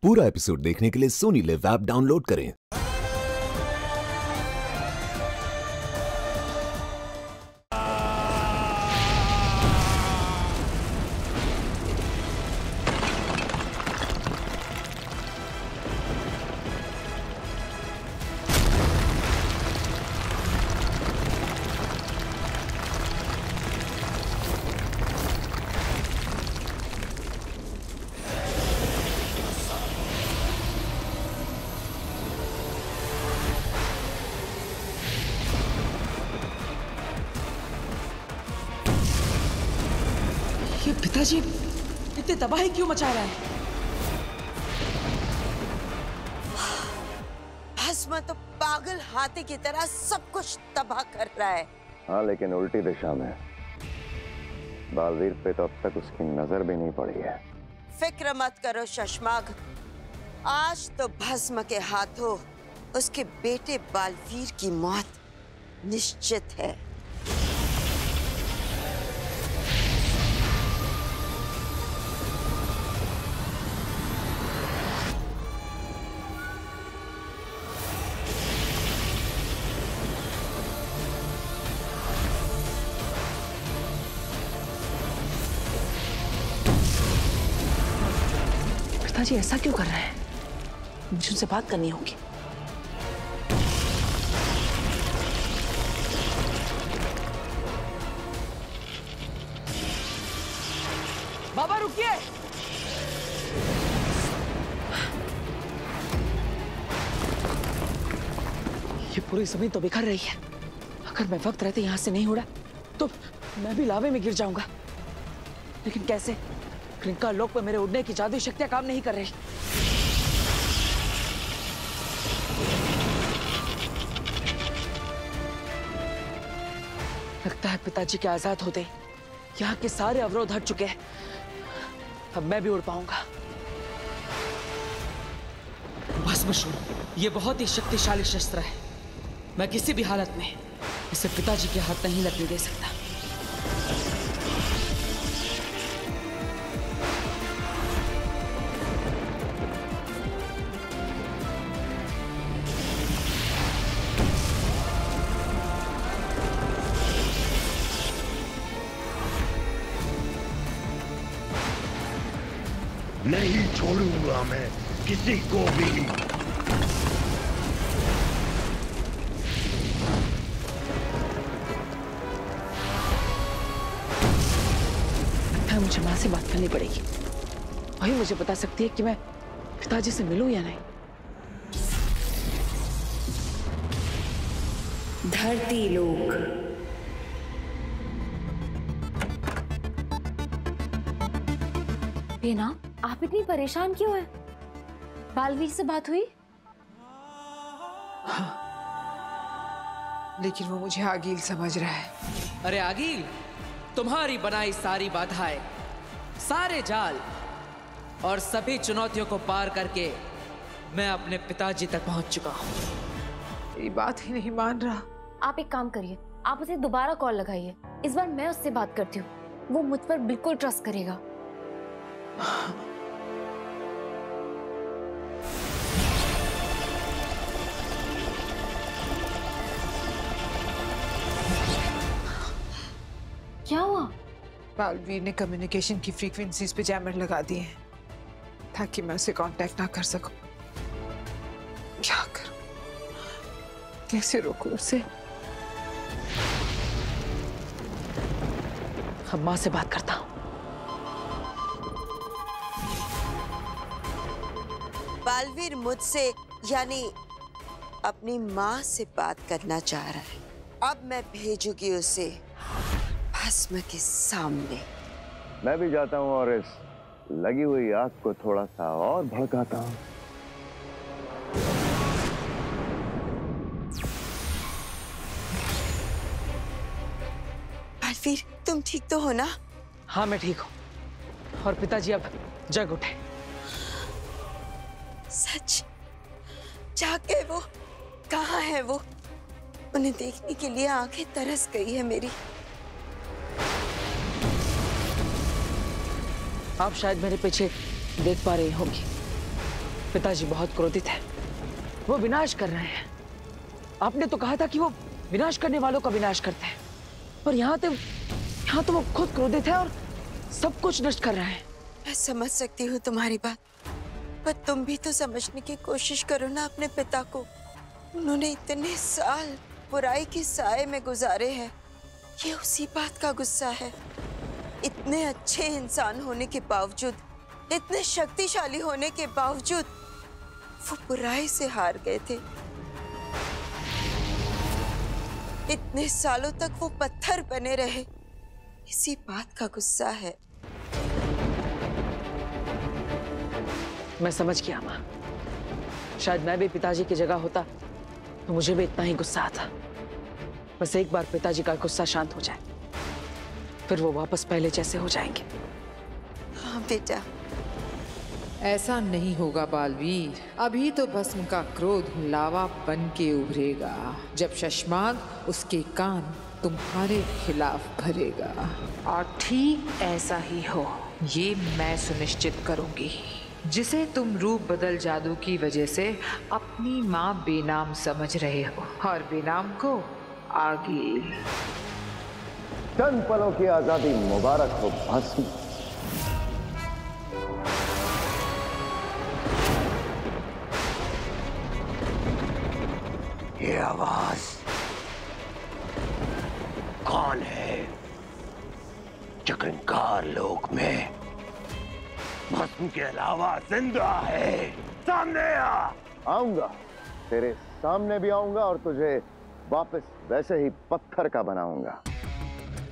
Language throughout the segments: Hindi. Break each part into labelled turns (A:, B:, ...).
A: पूरा एपिसोड देखने के लिए सोनी लिव ऐप डाउनलोड करें।
B: ये पिताजी इतने तबाही क्यों मचा रहा है?
C: भस्म तो पागल हाथी की तरह सब कुछ तबाह कर रहा है।
D: हाँ, लेकिन उल्टी दिशा में। बालवीर पे तो अब तक उसकी नजर भी नहीं पड़ी है।
C: फिक्र मत करो शशमाग, आज तो भस्म के हाथों उसके बेटे बालवीर की मौत निश्चित है।
B: पिताजी ऐसा क्यों कर रहे हैं? मुझे उनसे बात करनी होगी। बाबा रुकिए! ये पूरी जमीन तो बिखर रही है। अगर मैं वक्त रहते यहां से नहीं उड़ा तो मैं भी लावे में गिर जाऊंगा। लेकिन कैसे? क्रिंका लोक पर मेरे उड़ने की जादुई शक्तियां काम नहीं कर रही। लगता है पिताजी के आजाद होते यहाँ के सारे अवरोध हट चुके हैं। अब मैं भी उड़ पाऊंगा। भस्मासुर, ये बहुत ही शक्तिशाली शस्त्र है। मैं किसी भी हालत में इसे पिताजी के हाथ नहीं लगने दे सकता।
E: नहीं छोड़ूंगा मैं किसी को भी।
B: लगता है मुझे माँ से बात करनी पड़ेगी। वही मुझे बता सकती है कि मैं पिताजी से मिलूं या नहीं।
F: धरती लोक।
G: बेना, आप इतनी परेशान क्यों हैं? बालवीर से बात हुई?
B: हाँ, लेकिन वो मुझे आगील समझ रहा है। अरे आगील, तुम्हारी बनाई सारी बाधाएं, सारे जाल और सभी चुनौतियों को पार करके मैं अपने पिताजी तक पहुंच चुका हूं। ये बात ही नहीं मान रहा।
G: आप एक काम करिए, आप उसे दोबारा कॉल लगाइए। इस बार मैं उससे बात करती हूँ। वो मुझ पर बिल्कुल ट्रस्ट करेगा। क्या हुआ?
B: बालवीर ने कम्युनिकेशन की फ्रीक्वेंसीज पे जैमर लगा दिए हैं ताकि मैं उसे कांटेक्ट ना कर सकूं। क्या करूं? कैसे रोकूं उसे? अब माँ से बात करता हूं।
C: बालवीर मुझसे यानी अपनी माँ से बात करना चाह रहा है। अब मैं भेजूंगी उसे भस्म के सामने।
D: मैं भी जाता हूँ और इस लगी हुई आग को थोड़ा सा और भड़काता हूँ।
C: बालवीर, तुम ठीक तो हो ना?
B: हाँ, मैं ठीक हूँ। और पिताजी अब जग उठे।
C: सच? जाके वो कहाँ है? वो उन्हें देखने के लिए आंखें तरस गई है मेरी।
B: आप शायद मेरे पीछे देख पा रही होंगी। पिताजी बहुत क्रोधित है, वो विनाश कर रहे हैं। आपने तो कहा था कि वो विनाश करने वालों का विनाश करते हैं, पर यहाँ तो वो खुद क्रोधित है और सब कुछ नष्ट कर रहे हैं।
C: मैं समझ सकती हूँ तुम्हारी बात, पर तुम भी तो समझने की कोशिश करो ना अपने पिता को। उन्होंने इतने साल बुराई के साए में गुजारे हैं। ये उसी बात का गुस्सा है। इतने अच्छे इंसान होने के बावजूद, इतने शक्तिशाली होने के बावजूद वो बुराई से हार गए थे। इतने सालों तक वो पत्थर बने रहे, इसी बात का गुस्सा है।
B: मैं समझ गया माँ। शायद मैं भी पिताजी की जगह होता तो मुझे भी इतना ही गुस्सा आता। बस एक बार पिताजी का गुस्सा शांत हो जाए, फिर वो वापस पहले जैसे हो जाएंगे।
C: हाँ बेटा।
H: ऐसा नहीं होगा बालवीर। अभी तो भस्म का क्रोध लावा बन के उभरेगा, जब शशमाग उसके कान तुम्हारे खिलाफ भरेगा। और ठीक ऐसा ही हो, ये मैं सुनिश्चित करूंगी। जिसे तुम रूप बदल जादू की वजह से अपनी माँ बेनाम समझ रहे हो, और बेनाम को आगे।
D: चंद पलों की आजादी मुबारक हो भस्म।
E: ये आवाज कौन है? चक्रंकार लोक में भस्म के अलावा जिंदा है। सामने आ।
D: आऊंगा, तेरे सामने भी आऊंगा और तुझे वापस वैसे ही पत्थर का बनाऊंगा।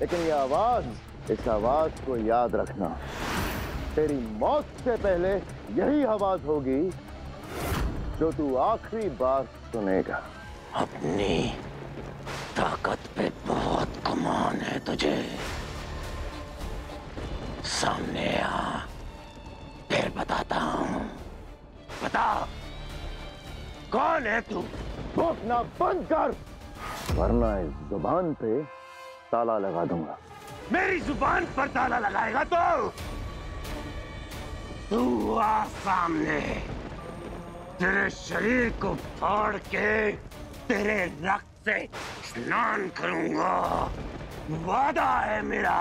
D: लेकिन ये आवाज, इस आवाज को याद रखना, तेरी मौत से पहले यही आवाज होगी जो तू आखिरी बार सुनेगा।
E: अपनी ताकत पे बहुत गुमान है तुझे। सामने आ, फिर बताता हूं। बता, कौन है तू?
D: भौंकना बंद कर, वरना इस जुबान पे ताला लगा दूंगा।
E: मेरी जुबान पर ताला लगाएगा तो तू आ सामने। तेरे शरीर को फाड़ के तेरे रक्त से स्नान करूंगा। वादा है मेरा।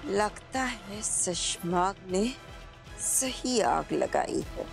C: लगता है शशमाग ने सही आग लगाई है।